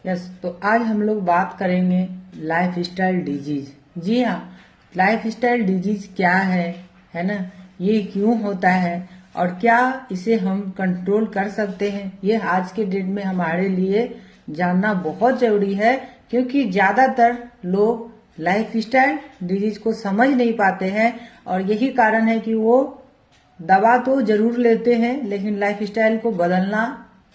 Yes, तो आज हम लोग बात करेंगे लाइफ स्टाइल डिजीज। जी हाँ, लाइफ स्टाइल डिजीज क्या है ना, ये क्यों होता है और क्या इसे हम कंट्रोल कर सकते हैं, ये आज के डेट में हमारे लिए जानना बहुत जरूरी है। क्योंकि ज्यादातर लोग लाइफ स्टाइल डिजीज को समझ नहीं पाते हैं और यही कारण है कि वो दवा तो जरूर लेते हैं लेकिन लाइफ स्टाइल को बदलना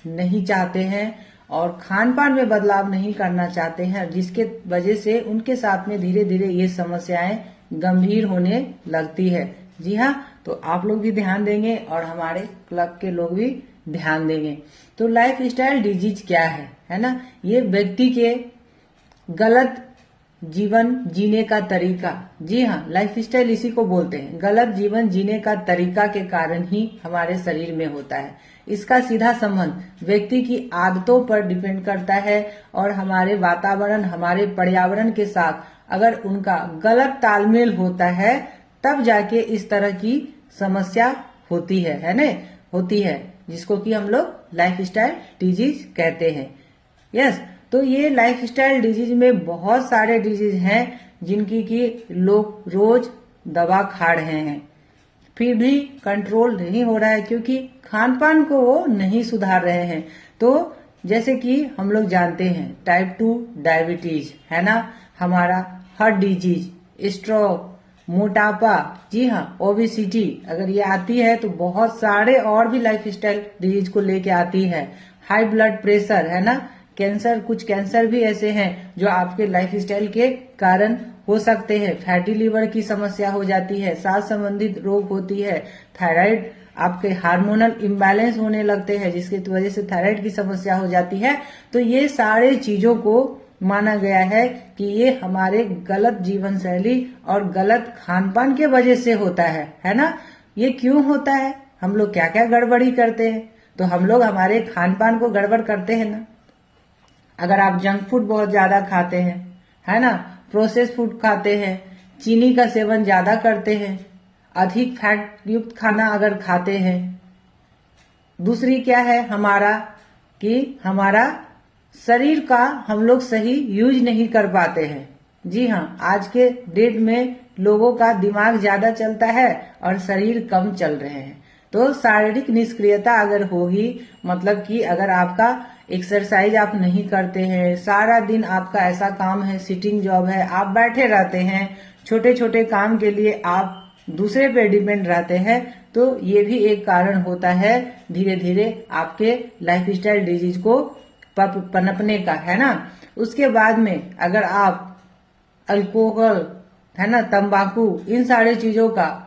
नहीं चाहते हैं और खान पान में बदलाव नहीं करना चाहते हैं, जिसके वजह से उनके साथ में धीरे धीरे ये समस्याएं गंभीर होने लगती है। जी हाँ, तो आप लोग भी ध्यान देंगे और हमारे क्लब के लोग भी ध्यान देंगे। तो लाइफ स्टाइल डिजीज क्या है ना, ये व्यक्ति के गलत जीवन जीने का तरीका। जी हाँ, लाइफ स्टाइल इसी को बोलते हैं। गलत जीवन जीने का तरीका के कारण ही हमारे शरीर में होता है। इसका सीधा संबंध व्यक्ति की आदतों पर डिपेंड करता है और हमारे वातावरण, हमारे पर्यावरण के साथ अगर उनका गलत तालमेल होता है तब जाके इस तरह की समस्या होती है ना, होती है, जिसको कि हम लोग लाइफ स्टाइल डिजीज कहते हैं। यस, तो ये लाइफ स्टाइल डिजीज में बहुत सारे डिजीज हैं जिनकी कि लोग रोज दवा खा रहे हैं, फिर भी कंट्रोल नहीं हो रहा है क्योंकि खान पान को वो नहीं सुधार रहे हैं। तो जैसे कि हम लोग जानते हैं टाइप 2 डायबिटीज है ना, हमारा हार्ट डिजीज, स्ट्रोक, मोटापा, जी हाँ, ओबेसिटी, अगर ये आती है तो बहुत सारे और भी लाइफ स्टाइल डिजीज को लेके आती है। हाई ब्लड प्रेशर है ना, कैंसर, कुछ कैंसर भी ऐसे हैं जो आपके लाइफ स्टाइल के कारण हो सकते हैं। फैटी लीवर की समस्या हो जाती है, सांस संबंधित रोग होती है, थायराइड, आपके हार्मोनल इम्बैलेंस होने लगते हैं जिसकी वजह से थायराइड की समस्या हो जाती है। तो ये सारे चीजों को माना गया है कि ये हमारे गलत जीवन शैली और गलत खान पान के वजह से होता है ना। ये क्यों होता है, हम लोग क्या क्या गड़बड़ी करते हैं, तो हम लोग हमारे खान पान को गड़बड़ करते हैं ना। अगर आप जंक फूड बहुत ज्यादा खाते हैं है ना, प्रोसेस फूड खाते हैं, चीनी का सेवन ज्यादा करते हैं, अधिक फैट युक्त खाना अगर खाते हैं, दूसरी क्या है हमारा कि हमारा शरीर का हम लोग सही यूज नहीं कर पाते हैं। जी हाँ, आज के डेट में लोगों का दिमाग ज्यादा चलता है और शरीर कम चल रहे हैं। तो शारीरिक निष्क्रियता अगर होगी, मतलब कि अगर आपका एक्सरसाइज आप नहीं करते हैं, सारा दिन आपका ऐसा काम है, सिटिंग जॉब है, आप बैठे रहते हैं, छोटे छोटे काम के लिए आप दूसरे पे डिपेंड रहते हैं, तो ये भी एक कारण होता है धीरे धीरे आपके लाइफ स्टाइल डिजीज को पनपने का, है ना। उसके बाद में अगर आप अल्कोहल है ना, तंबाकू, इन सारे चीजों का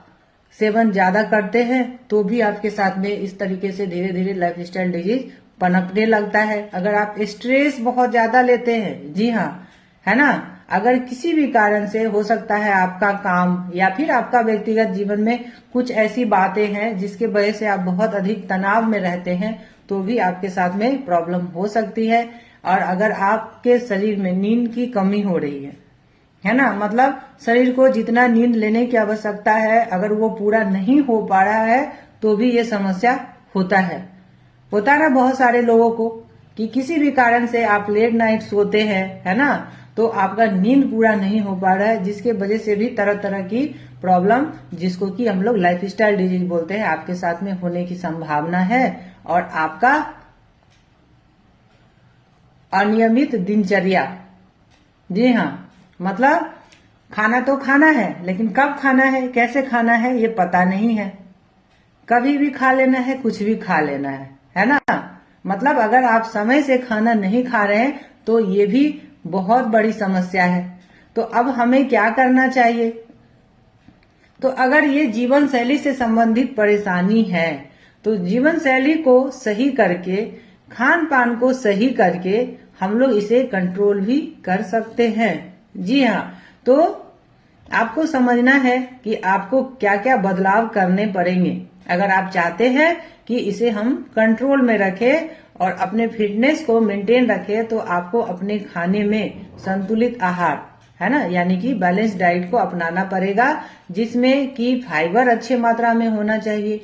सेवन ज्यादा करते हैं तो भी आपके साथ में इस तरीके से धीरे धीरे लाइफ स्टाइल डिजीज पनपने लगता है। अगर आप स्ट्रेस बहुत ज्यादा लेते हैं, जी हाँ, है ना, अगर किसी भी कारण से हो सकता है आपका काम या फिर आपका व्यक्तिगत जीवन में कुछ ऐसी बातें हैं जिसके वजह से आप बहुत अधिक तनाव में रहते हैं, तो भी आपके साथ में प्रॉब्लम हो सकती है। और अगर आपके शरीर में नींद की कमी हो रही है ना, मतलब शरीर को जितना नींद लेने की आवश्यकता है अगर वो पूरा नहीं हो पा रहा है तो भी ये समस्या होता है ना बहुत सारे लोगों को कि किसी भी कारण से आप लेट नाइट सोते हैं, है ना, तो आपका नींद पूरा नहीं हो पा रहा है, जिसके वजह से भी तरह तरह की प्रॉब्लम, जिसको कि हम लोग लाइफ स्टाइल डिजीज बोलते हैं, आपके साथ में होने की संभावना है। और आपका अनियमित दिनचर्या, जी हाँ, मतलब खाना तो खाना है लेकिन कब खाना है, कैसे खाना है, ये पता नहीं है, कभी भी खा लेना है, कुछ भी खा लेना है ना। मतलब अगर आप समय से खाना नहीं खा रहे हैं तो ये भी बहुत बड़ी समस्या है। तो अब हमें क्या करना चाहिए, तो अगर ये जीवन शैली से संबंधित परेशानी है तो जीवन शैली को सही करके, खान पान को सही करके हम लोग इसे कंट्रोल भी कर सकते हैं। जी हाँ, तो आपको समझना है कि आपको क्या क्या बदलाव करने पड़ेंगे अगर आप चाहते हैं कि इसे हम कंट्रोल में रखें और अपने फिटनेस को मेंटेन रखें। तो आपको अपने खाने में संतुलित आहार, है ना, यानी कि बैलेंस डाइट को अपनाना पड़ेगा, जिसमें कि फाइबर अच्छे मात्रा में होना चाहिए,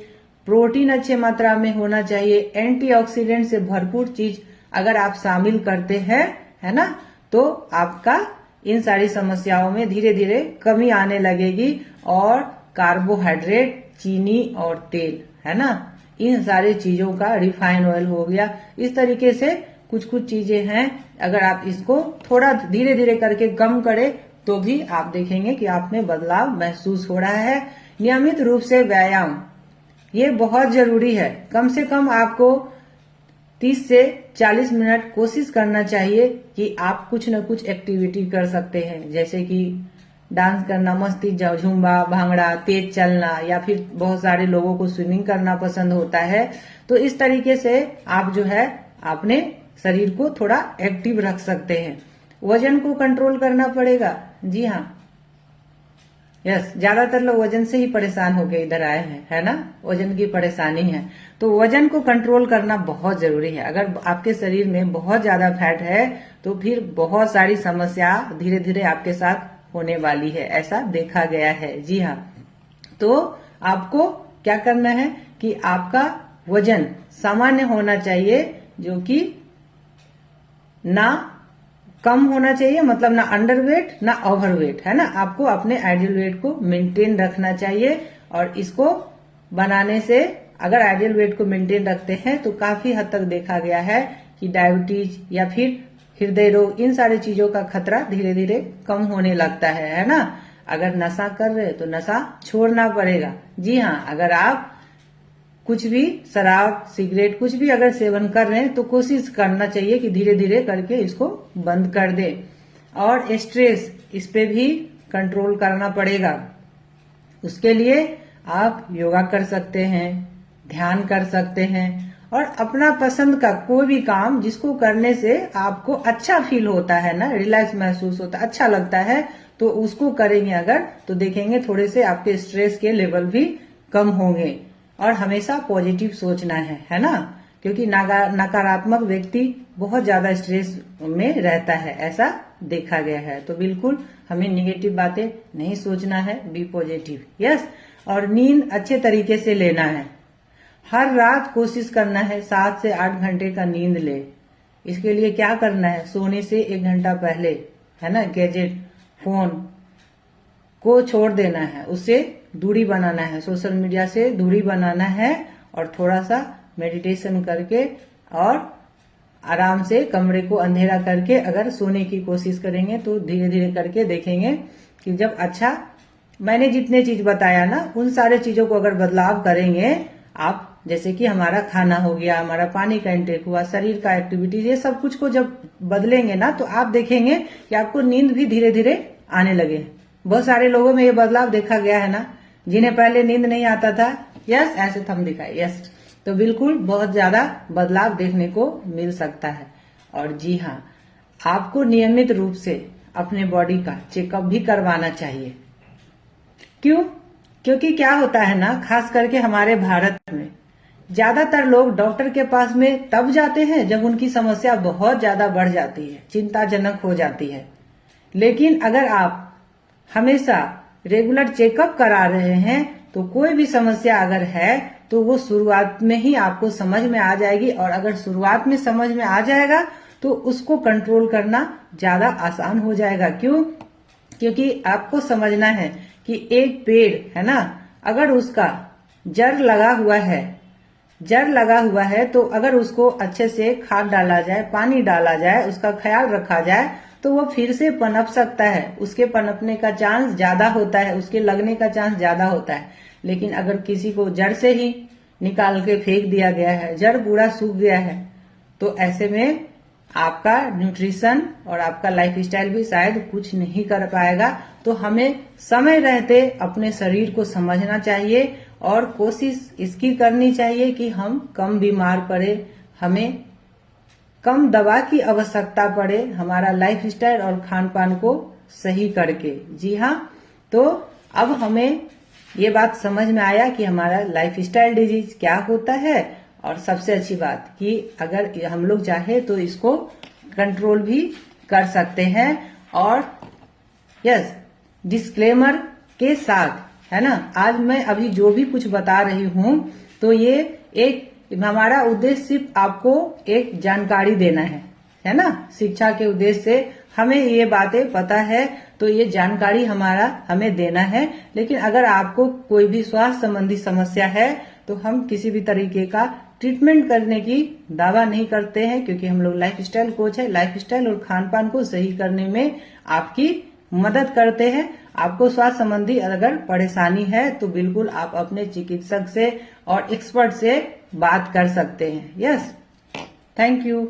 प्रोटीन अच्छे मात्रा में होना चाहिए, एंटीऑक्सीडेंट से भरपूर चीज अगर आप शामिल करते हैं है ना, तो आपका इन सारी समस्याओं में धीरे धीरे कमी आने लगेगी। और कार्बोहाइड्रेट, चीनी और तेल, है ना, इन सारी चीजों का, रिफाइन ऑयल हो गया, इस तरीके से कुछ कुछ चीजें हैं, अगर आप इसको थोड़ा धीरे धीरे करके कम करें तो भी आप देखेंगे कि आप में बदलाव महसूस हो रहा है। नियमित रूप से व्यायाम, ये बहुत जरूरी है। कम से कम आपको 30 से 40 मिनट कोशिश करना चाहिए कि आप कुछ न कुछ एक्टिविटी कर सकते हैं, जैसे कि डांस करना, मस्ती, झूम्बा, भांगड़ा, तेज चलना, या फिर बहुत सारे लोगों को स्विमिंग करना पसंद होता है। तो इस तरीके से आप जो है अपने शरीर को थोड़ा एक्टिव रख सकते हैं। वजन को कंट्रोल करना पड़ेगा। जी हाँ, यस, ज्यादातर लोग वजन से ही परेशान होके इधर आए हैं, है ना, वजन की परेशानी है। तो वजन को कंट्रोल करना बहुत जरूरी है। अगर आपके शरीर में बहुत ज्यादा फैट है तो फिर बहुत सारी समस्या धीरे धीरे आपके साथ होने वाली है, ऐसा देखा गया है। जी हाँ, तो आपको क्या करना है कि आपका वजन सामान्य होना चाहिए, जो कि ना कम होना चाहिए, मतलब ना अंडर वेट ना ओवर वेट, है ना। आपको अपने आइडियल वेट को मेंटेन रखना चाहिए। और इसको बनाने से, अगर आइडियल वेट को मेंटेन रखते हैं तो काफी हद तक देखा गया है कि डायबिटीज या फिर हृदय रोग, इन सारी चीजों का खतरा धीरे धीरे कम होने लगता है ना। अगर नशा कर रहे तो नशा छोड़ना पड़ेगा। जी हाँ, अगर आप कुछ भी शराब, सिगरेट, कुछ भी अगर सेवन कर रहे हैं तो कोशिश करना चाहिए कि धीरे धीरे करके इसको बंद कर दे। और स्ट्रेस, इस पे भी कंट्रोल करना पड़ेगा। उसके लिए आप योगा कर सकते हैं, ध्यान कर सकते हैं, और अपना पसंद का कोई भी काम जिसको करने से आपको अच्छा फील होता है ना, रिलैक्स महसूस होता है, अच्छा लगता है, तो उसको करेंगे अगर, तो देखेंगे थोड़े से आपके स्ट्रेस के लेवल भी कम होंगे। और हमेशा पॉजिटिव सोचना है ना, क्योंकि नकारात्मक व्यक्ति बहुत ज्यादा स्ट्रेस में रहता है, ऐसा देखा गया है। तो बिल्कुल हमें निगेटिव बातें नहीं सोचना है, बी पॉजिटिव। यस, और नींद अच्छे तरीके से लेना है। हर रात कोशिश करना है 7 से 8 घंटे का नींद ले। इसके लिए क्या करना है, सोने से 1 घंटा पहले, है ना, गैजेट, फोन को छोड़ देना है, उससे दूरी बनाना है, सोशल मीडिया से दूरी बनाना है। और थोड़ा सा मेडिटेशन करके और आराम से कमरे को अंधेरा करके अगर सोने की कोशिश करेंगे तो धीरे धीरे करके देखेंगे कि जब अच्छा, मैंने जितने चीज बताया ना, उन सारे चीजों को अगर बदलाव करेंगे आप, जैसे कि हमारा खाना हो गया, हमारा पानी का इंटेक हुआ, शरीर का एक्टिविटीज, ये सब कुछ को जब बदलेंगे ना, तो आप देखेंगे कि आपको नींद भी धीरे धीरे आने लगे। बहुत सारे लोगों में ये बदलाव देखा गया है ना, जिन्हें पहले नींद नहीं आता था। यस, ऐसे थम दिखाए। यस, तो बिल्कुल बहुत ज्यादा बदलाव देखने को मिल सकता है। और जी हाँ, आपको नियमित रूप से अपने बॉडी का चेकअप भी करवाना चाहिए। क्यों? क्योंकि क्या होता है ना, खास करके हमारे भारत में ज्यादातर लोग डॉक्टर के पास में तब जाते हैं जब उनकी समस्या बहुत ज्यादा बढ़ जाती है, चिंताजनक हो जाती है। लेकिन अगर आप हमेशा रेगुलर चेकअप करा रहे हैं तो कोई भी समस्या अगर है तो वो शुरुआत में ही आपको समझ में आ जाएगी। और अगर शुरुआत में समझ में आ जाएगा तो उसको कंट्रोल करना ज्यादा आसान हो जाएगा। क्यों? क्योंकि आपको समझना है कि एक पेड़ है ना, अगर उसका जड़ लगा हुआ है तो अगर उसको अच्छे से खाद डाला जाए, पानी डाला जाए, उसका ख्याल रखा जाए तो वो फिर से पनप सकता है। उसके पनपने का चांस ज्यादा होता है, उसके लगने का चांस ज्यादा होता है। लेकिन अगर किसी को जड़ से ही निकाल के फेंक दिया गया है, जड़ पूरा सूख गया है, तो ऐसे में आपका न्यूट्रिशन और आपका लाइफस्टाइल भी शायद कुछ नहीं कर पाएगा। तो हमें समय रहते अपने शरीर को समझना चाहिए और कोशिश इसकी करनी चाहिए कि हम कम बीमार पड़े, हमें कम दवा की आवश्यकता पड़े, हमारा लाइफस्टाइल और खान पान को सही करके। जी हाँ, तो अब हमें ये बात समझ में आया कि हमारा लाइफस्टाइल डिजीज क्या होता है। और सबसे अच्छी बात कि अगर हम लोग चाहे तो इसको कंट्रोल भी कर सकते हैं। और यस, डिस्क्लेमर के साथ, है ना, आज मैं अभी जो भी कुछ बता रही हूँ तो ये एक हमारा उद्देश्य सिर्फ आपको एक जानकारी देना है है ना, शिक्षा के उद्देश्य से हमें ये बातें पता है, तो ये जानकारी हमें देना है। लेकिन अगर आपको कोई भी स्वास्थ्य संबंधी समस्या है तो हम किसी भी तरीके का ट्रीटमेंट करने की दावा नहीं करते हैं, क्योंकि हम लोग लाइफस्टाइल कोच है। लाइफस्टाइल और खान पान को सही करने में आपकी मदद करते हैं। आपको स्वास्थ्य संबंधी अगर परेशानी है तो बिल्कुल आप अपने चिकित्सक से और एक्सपर्ट से बात कर सकते हैं। Yes, thank you.